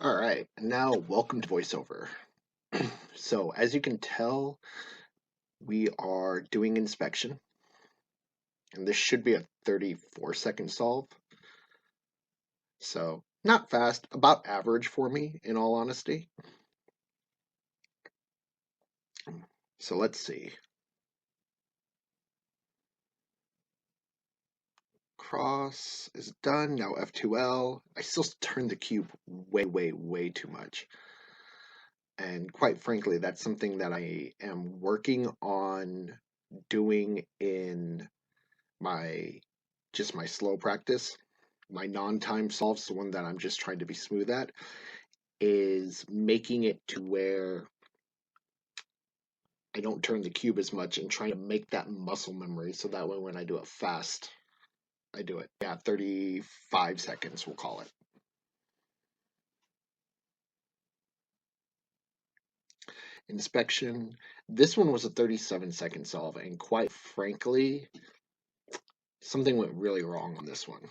All right, now welcome to VoiceOver. So, as you can tell, we are doing inspection, and this should be a 34-second solve. So, not fast, about average for me, in all honesty. So, let's see. Cross is done. Now F2L. I still turn the cube way too much. And quite frankly, that's something that I am working on doing in my my slow practice. My non-time solves, the one that I'm just trying to be smooth at, is making it to where I don't turn the cube as much and trying to make that muscle memory so that way when I do it fast, I do it. Yeah, 35 seconds, we'll call it. Inspection. This one was a 37-second solve, and quite frankly, something went really wrong on this one,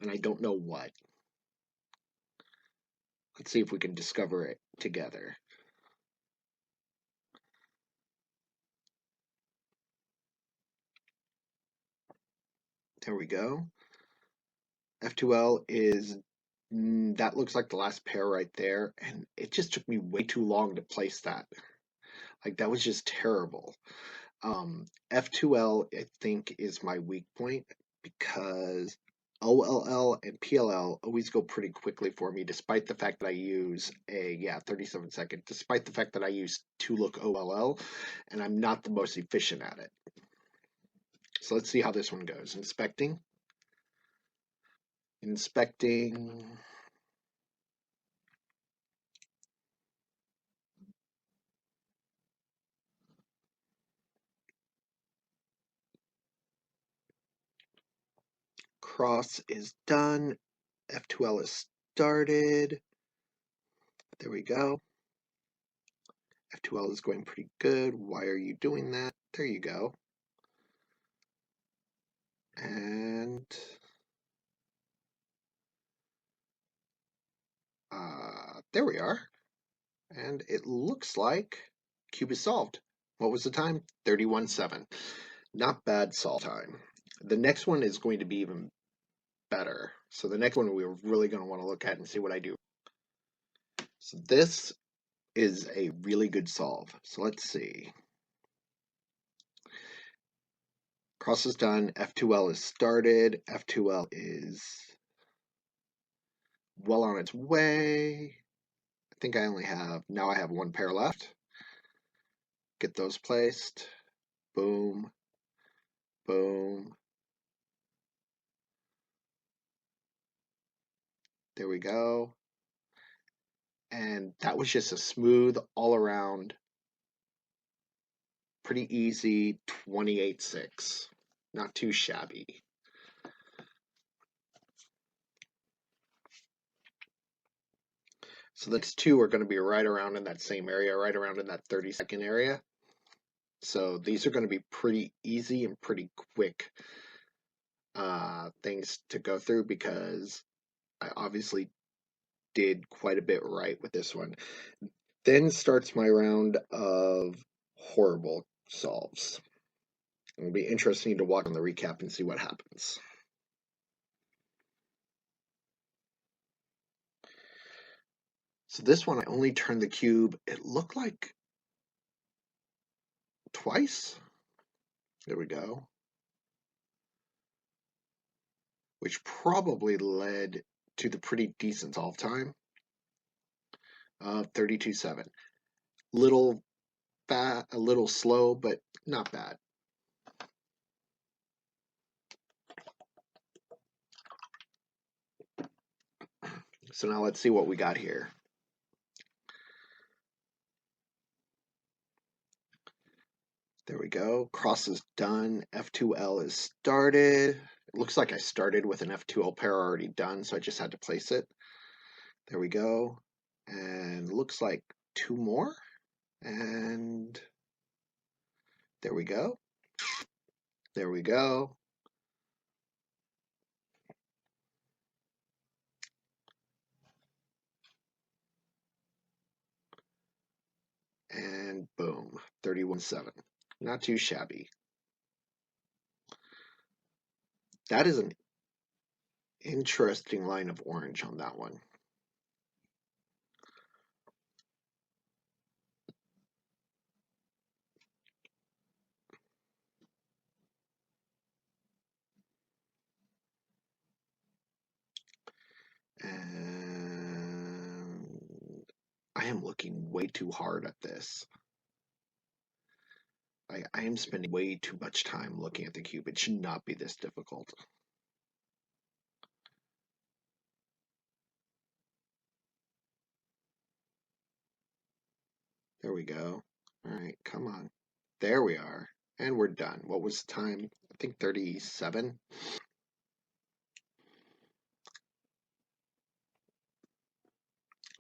and I don't know what. Let's see if we can discover it together. There we go. F2L is that looks like the last pair right there, and it just took me way too long to place that. Like that was just terrible. F2L I think is my weak point because OLL and PLL always go pretty quickly for me, despite the fact that I use 37 second, despite the fact that I use 2-look OLL, and I'm not the most efficient at it. So let's see how this one goes. Inspecting. Cross is done. F2L is started. There we go. F2L is going pretty good. Why are you doing that? There you go. And there we are. And it looks like cube is solved. What was the time? 31.7. Not bad solve time. The next one is going to be even better. So the next one we're really going to want to look at and see what I do. So this is a really good solve. So let's see. Cross is done. F2L is started. F2L is well on its way. I think I now I have one pair left. Get those placed. Boom. Boom. There we go. And that was just a smooth all around, pretty easy 28.6. Not too shabby. So the next two are going to be right around in that same area, right around in that 30-second area. So these are going to be pretty easy and pretty quick things to go through because I obviously did quite a bit right with this one. Then starts my round of horrible solves. It'll be interesting to watch on the recap and see what happens. So this one, I only turned the cube, it looked like twice. There we go. Which probably led to the pretty decent solve time of 32.7. Little fat, a little slow, but not bad. So now let's see what we got here. There we go. Cross is done. F2L is started. It looks like I started with an F2L pair already done, so I just had to place it. There we go. And looks like two more. And there we go. There we go. 31.7. Not too shabby. That is an interesting line of orange on that one. And I am looking way too hard at this. I am spending way too much time looking at the cube. It should not be this difficult. There we go. All right, come on. There we are. And we're done. What was the time? I think 37.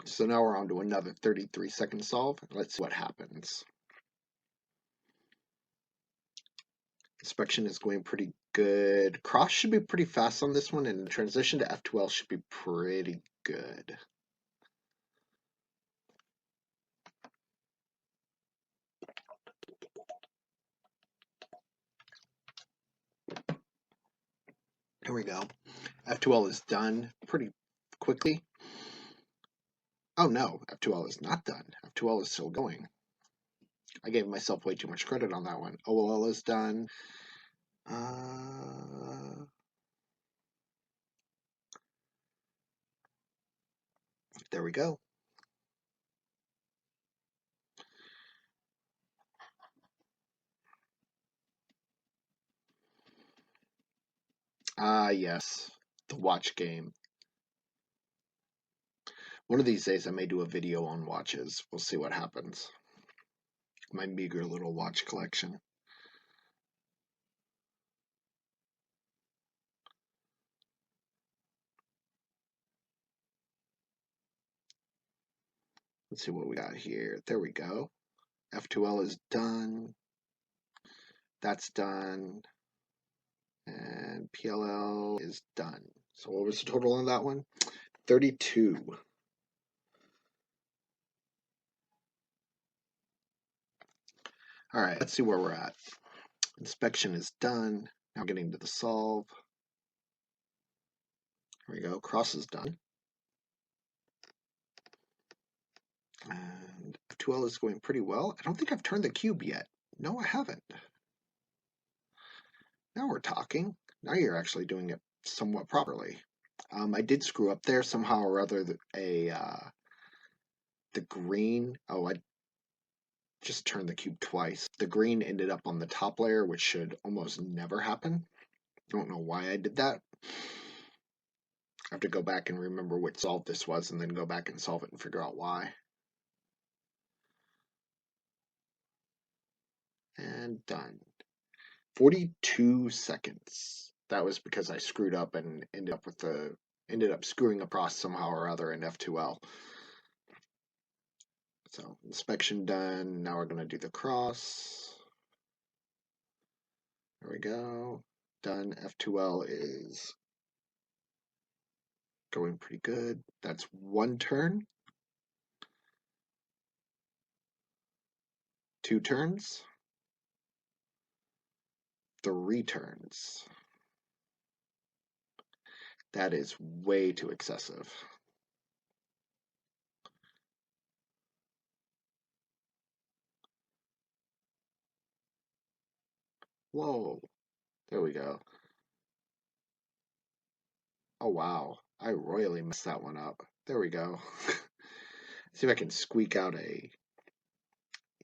So now we're on to another 33-second solve. Let's see what happens. Inspection is going pretty good. Cross should be pretty fast on this one, and the transition to F2L should be pretty good. Here we go. F2L is done pretty quickly. Oh no, F2L is not done. F2L is still going. I gave myself way too much credit on that one. OLL is done. There we go. Yes, the watch game. One of these days I may do a video on watches. We'll see what happens. My meager little watch collection. Let's see what we got here. There we go. F2L is done. That's done. And PLL is done. So what was the total on that one? 32. All right, let's see where we're at. Inspection is done. Now getting to the solve. Here we go. Cross is done. And F2L is going pretty well. I don't think I've turned the cube yet. No, I haven't. Now we're talking. Now you're actually doing it somewhat properly. I did screw up there somehow or other. The green. Oh, I just turned the cube twice. The green ended up on the top layer, which should almost never happen. Don't know why I did that. I have to go back and remember what solve this was and then go back and solve it and figure out why. And done. 42 seconds. That was because I screwed up and ended up screwing across somehow or other in F2L. So inspection done. Now we're going to do the cross. There we go. Done. F2L is going pretty good. That's one turn. 2 turns. 3 turns. That is way too excessive. Whoa. There we go. Oh, wow. I royally messed that one up. There we go. See if I can squeak out a...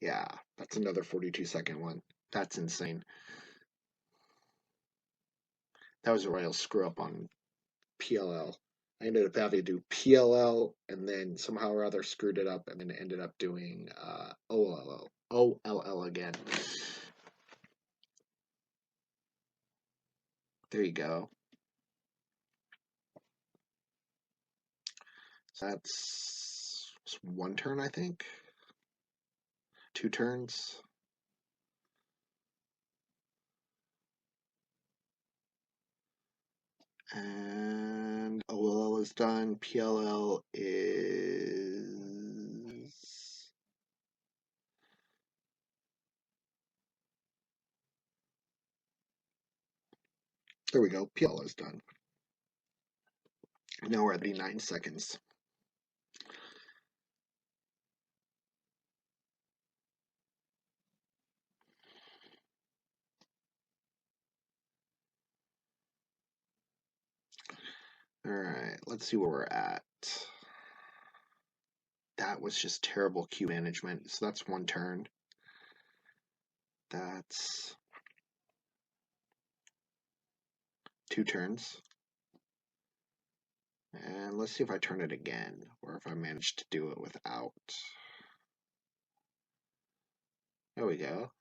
Yeah, that's another 42-second one. That's insane. That was a royal screw up on PLL. I ended up having to do PLL and then somehow or other screwed it up and then ended up doing OLL again. There you go. So that's 1 turn, I think. 2 turns. And OLL is done. PLL is There we go. PL is done. Now we're at 39 seconds. All right, let's see where we're at. That was just terrible cue management. So that's one turn. That's 2 turns. And let's see if I turn it again, or if I manage to do it without. There we go.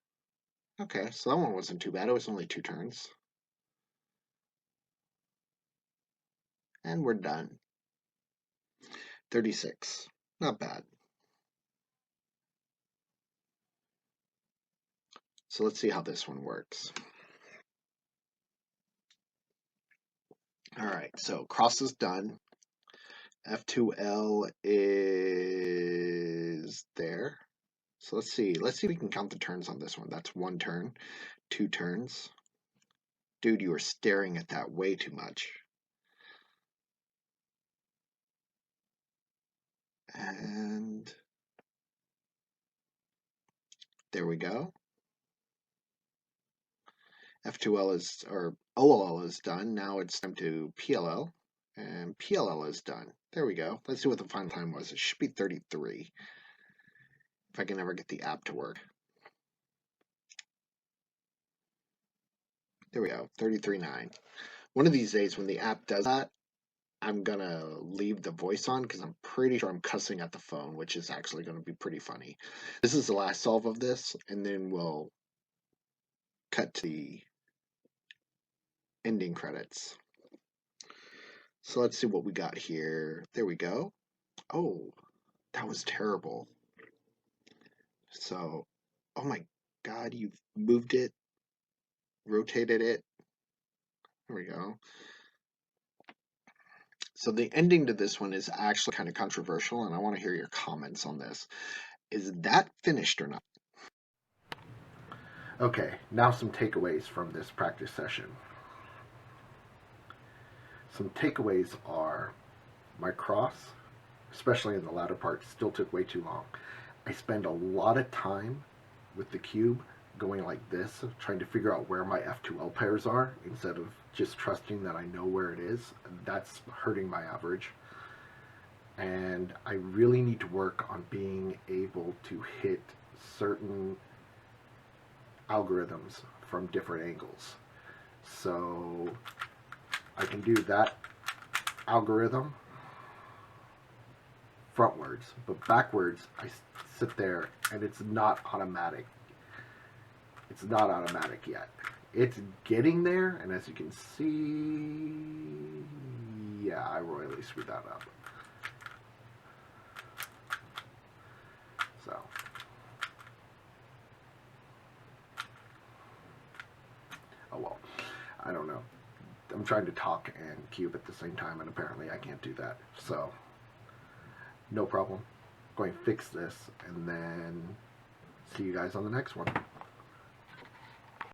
Okay, so that one wasn't too bad. It was only 2 turns. And we're done. 36. Not bad. So let's see how this one works. All right, so cross is done. F2L is there. So let's see. Let's see if we can count the turns on this one. That's 1 turn, 2 turns. Dude, you are staring at that way too much. And there we go. F2L is, or OLL is done. Now it's time to PLL. And PLL is done. There we go. Let's see what the final time was. It should be 33. If I can ever get the app to work. There we go. 33.9. One of these days when the app does that, I'm going to leave the voice on because I'm pretty sure I'm cussing at the phone, which is actually going to be pretty funny. This is the last solve of this, and then we'll cut to the ending credits. So let's see what we got here. There we go. Oh, that was terrible. So, oh my God, you've moved it, rotated it. There we go. So the ending to this one is actually kind of controversial, and I want to hear your comments on this. Is that finished or not? Okay, now some takeaways from this practice session. Some takeaways are my cross, especially in the latter part, still took way too long. I spend a lot of time with the cube going like this, trying to figure out where my F2L pairs are instead of just trusting that I know where it is. That's hurting my average. And I really need to work on being able to hit certain algorithms from different angles. So I can do that algorithm frontwards, but backwards I sit there and it's not automatic. It's not automatic yet. It's getting there, and as you can see, yeah, I royally screwed that up. So, oh well, I don't know. I'm trying to talk and cube at the same time, and apparently I can't do that. So, no problem. I'm going to fix this, and then see you guys on the next one.